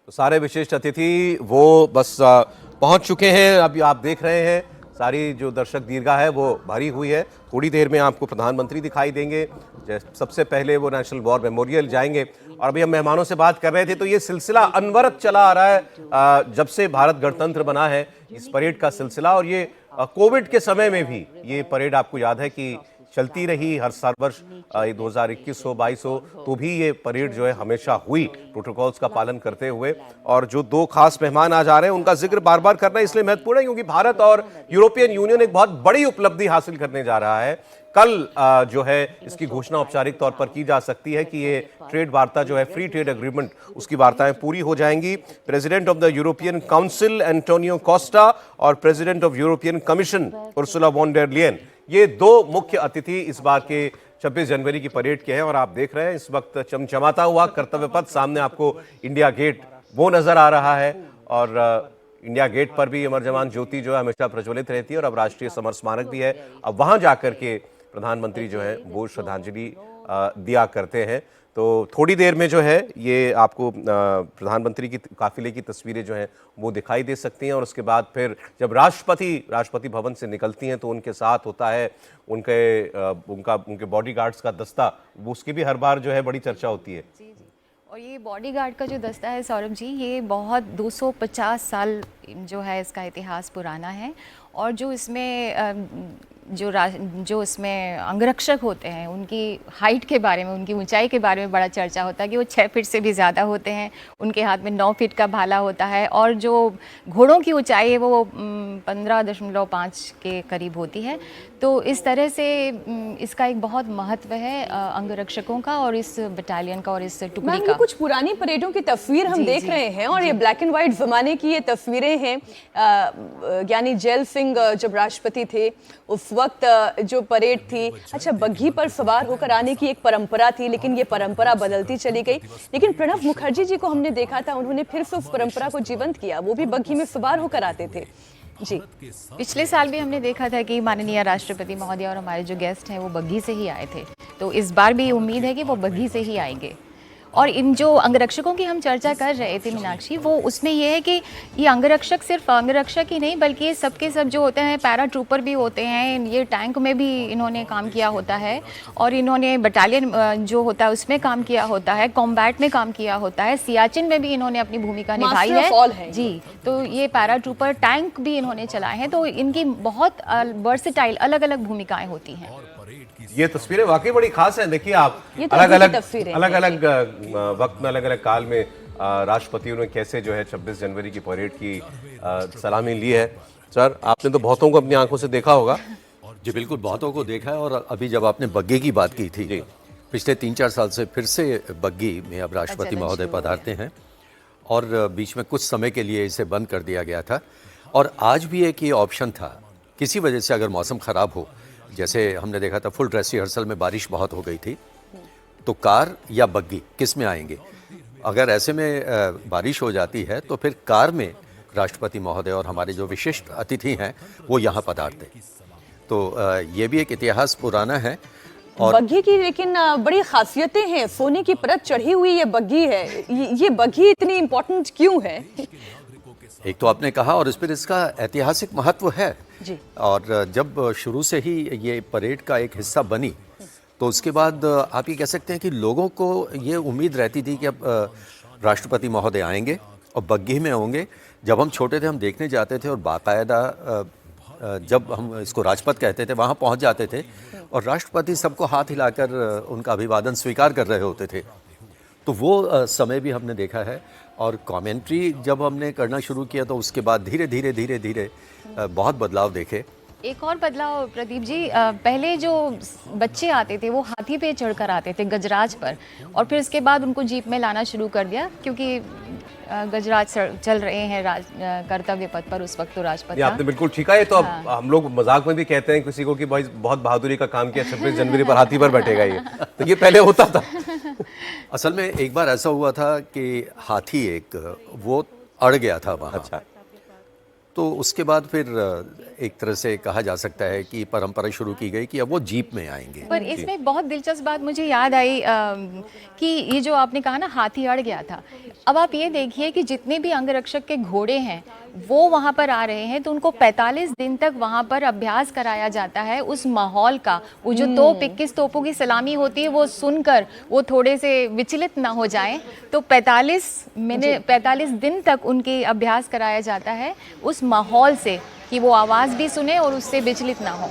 तो सारे विशिष्ट अतिथि वो बस पहुंच चुके हैं। अभी आप देख रहे हैं सारी जो दर्शक दीर्घा है वो भरी हुई है। थोड़ी देर में आपको प्रधानमंत्री दिखाई देंगे। सबसे पहले वो नेशनल वॉर मेमोरियल जाएंगे। और अभी हम मेहमानों से बात कर रहे थे तो ये सिलसिला अनवरत चला आ रहा है जब से भारत गणतंत्र बना है, इस परेड का सिलसिला। और ये कोविड के समय में भी ये परेड आपको याद है कि चलती रही हर साल वर्ष 2021 हो 22 हो तो भी ये परेड जो है हमेशा हुई प्रोटोकॉल्स का पालन करते हुए। और जो दो खास मेहमान आज आ रहे हैं उनका जिक्र बार बार करना इसलिए महत्वपूर्ण है क्योंकि भारत और यूरोपियन यूनियन एक बहुत बड़ी उपलब्धि हासिल करने जा रहा है। कल जो है इसकी घोषणा औपचारिक तौर पर की जा सकती है कि ये ट्रेड वार्ता जो है फ्री ट्रेड एग्रीमेंट उसकी वार्ताएं पूरी हो जाएंगी। President of the European council Antonio Costa और president of European commission Ursula von der Leyen, ये दो मुख्य अतिथि इस बार के 26 जनवरी की परेड के हैं। और आप देख रहे हैं इस वक्त चमचमाता हुआ कर्तव्य पथ सामने आपको इंडिया गेट वो नजर आ रहा है। और इंडिया गेट पर भी अमर जवान ज्योति जो है हमेशा प्रज्वलित रहती है और अब राष्ट्रीय समर स्मारक भी है। अब वहां जाकर के प्रधानमंत्री जो है वो श्रद्धांजलि दिया करते हैं। तो थोड़ी देर में जो है ये आपको प्रधानमंत्री की काफिले की तस्वीरें जो हैं वो दिखाई दे सकती हैं। और उसके बाद फिर जब राष्ट्रपति भवन से निकलती हैं तो उनके साथ होता है उनके बॉडीगार्ड्स का दस्ता, वो उसकी भी हर बार जो है बड़ी चर्चा होती है। और ये बॉडीगार्ड का जो दस्ता है सौरभ जी, ये बहुत 250 साल जो है इसका इतिहास पुराना है। और जो इसमें जो इसमें अंगरक्षक होते हैं उनकी हाइट के बारे में, उनकी ऊंचाई के बारे में बड़ा चर्चा होता है कि वो 6 फीट से भी ज़्यादा होते हैं। उनके हाथ में 9 फीट का भाला होता है और जो घोड़ों की ऊंचाई है वो 15.5 के करीब होती है। तो इस तरह से इसका एक बहुत महत्व है अंगरक्षकों का और इस बटालियन का और इस टुकड़ी का। कुछ पुरानी परेडों की तस्वीर हम देख रहे हैं और ये ब्लैक एंड व्हाइट जमाने की ये तस्वीरें हैं। यानी जैल सिंह जब राष्ट्रपति थे उस वक्त जो परेड थी, अच्छा बग्घी पर सवार होकर आने की एक परंपरा थी, लेकिन ये परंपरा बदलती चली गई। लेकिन प्रणब मुखर्जी जी को हमने देखा था, उन्होंने फिर से उस परंपरा को जीवंत किया, वो भी बग्घी में सवार होकर आते थे। जी, पिछले साल भी हमने देखा था कि माननीय राष्ट्रपति महोदय और हमारे जो गेस्ट हैं वो बग्घी से ही आए थे। तो इस बार भी उम्मीद है कि वो बग्घी से ही आएंगे। और इन जो अंगरक्षकों की हम चर्चा कर रहे थे मीनाक्षी, वो उसमें ये है कि ये अंगरक्षक सिर्फ अंगरक्षक ही नहीं बल्कि ये सबके सब जो होते हैं पैरा ट्रूपर भी होते हैं। ये टैंक में भी इन्होंने काम किया होता है और इन्होंने बटालियन जो होता है उसमें काम किया होता है, कॉम्बैट में काम किया होता है, सियाचिन में भी इन्होंने अपनी भूमिका निभाई है जी। तो ये पैरा ट्रूपर टैंक भी इन्होंने चलाए हैं। तो इनकी बहुत वर्सेटाइल अलग अलग भूमिकाएं होती हैं। ये तस्वीरें वाकई बड़ी खास हैं। देखिए आप अलग अलग वक्त में अलग अलग काल में राष्ट्रपतियों ने कैसे जो है 26 जनवरी की परेड की सलामी ली है। सर, आपने तो बहुतों को अपनी आंखों से देखा होगा। जी बिल्कुल, बहुतों को देखा है। और अभी जब आपने बग्घी की बात की थी, पिछले 3-4 साल से फिर से बग्घी में अब राष्ट्रपति महोदय पधारते हैं और बीच में कुछ समय के लिए इसे बंद कर दिया गया था। और आज भी एक ये ऑप्शन था, किसी वजह से अगर मौसम ख़राब हो, जैसे हमने देखा था फुल ड्रेस रिहर्सल में बारिश बहुत हो गई थी, तो कार या बग्घी किस में आएंगे। अगर ऐसे में बारिश हो जाती है तो फिर कार में राष्ट्रपति महोदय और हमारे जो विशिष्ट अतिथि हैं वो यहाँ पधारते। तो ये भी एक इतिहास पुराना है। और बग्घी की लेकिन बड़ी खासियतें हैं। सोने की परत चढ़ी हुई ये बग्घी है। ये बग्घी इतनी इम्पोर्टेंट क्यों है? एक तो आपने कहा, और इस पर इसका ऐतिहासिक महत्व है जी। और जब शुरू से ही ये परेड का एक हिस्सा बनी तो उसके बाद आप ये कह सकते हैं कि लोगों को ये उम्मीद रहती थी कि अब राष्ट्रपति महोदय आएंगे और बग्घी में होंगे। जब हम छोटे थे हम देखने जाते थे और बाकायदा जब हम इसको राजपथ कहते थे वहाँ पहुँच जाते थे और राष्ट्रपति सबको हाथ हिलाकर उनका अभिवादन स्वीकार कर रहे होते थे। तो वो समय भी हमने देखा है। और कमेंट्री जब हमने करना शुरू किया तो उसके बाद धीरे धीरे बहुत बदलाव देखे। एक और बदलाव प्रदीप जी, पहले जो बच्चे आते थे वो हाथी पे चढ़कर आते थे गजराज पर, और फिर इसके बाद उनको जीप में लाना शुरू कर दिया क्योंकि गजराज चल रहे हैं कर्तव्य पथ पर उस वक्त तो राजपथ। आपने बिल्कुल ठीक है। ये तो अब हम लोग मजाक में भी कहते हैं किसी को कि भाई बहुत बहादुरी का काम किया, 26 जनवरी पर हाथी पर बैठेगा ये। तो ये पहले होता था। असल में एक बार ऐसा हुआ था कि हाथी एक वो अड़ गया था वहाँ। अच्छा। तो उसके बाद फिर एक तरह से कहा जा सकता है कि परंपरा शुरू की गई कि अब वो जीप में आएंगे। पर इसमें बहुत दिलचस्प बात मुझे याद आई कि ये जो आपने कहा ना हाथी अड़ गया था। अब आप ये देखिए कि जितने भी अंगरक्षक के घोड़े हैं वो वहाँ पर आ रहे हैं, तो उनको 45 दिन तक वहाँ पर अभ्यास कराया जाता है उस माहौल का। वो जो 21 तोपों की सलामी होती है वो सुनकर वो थोड़े से विचलित ना हो जाएं, तो 45 दिन तक उनके अभ्यास कराया जाता है उस माहौल से कि वो आवाज़ भी सुने और उससे विचलित ना हो।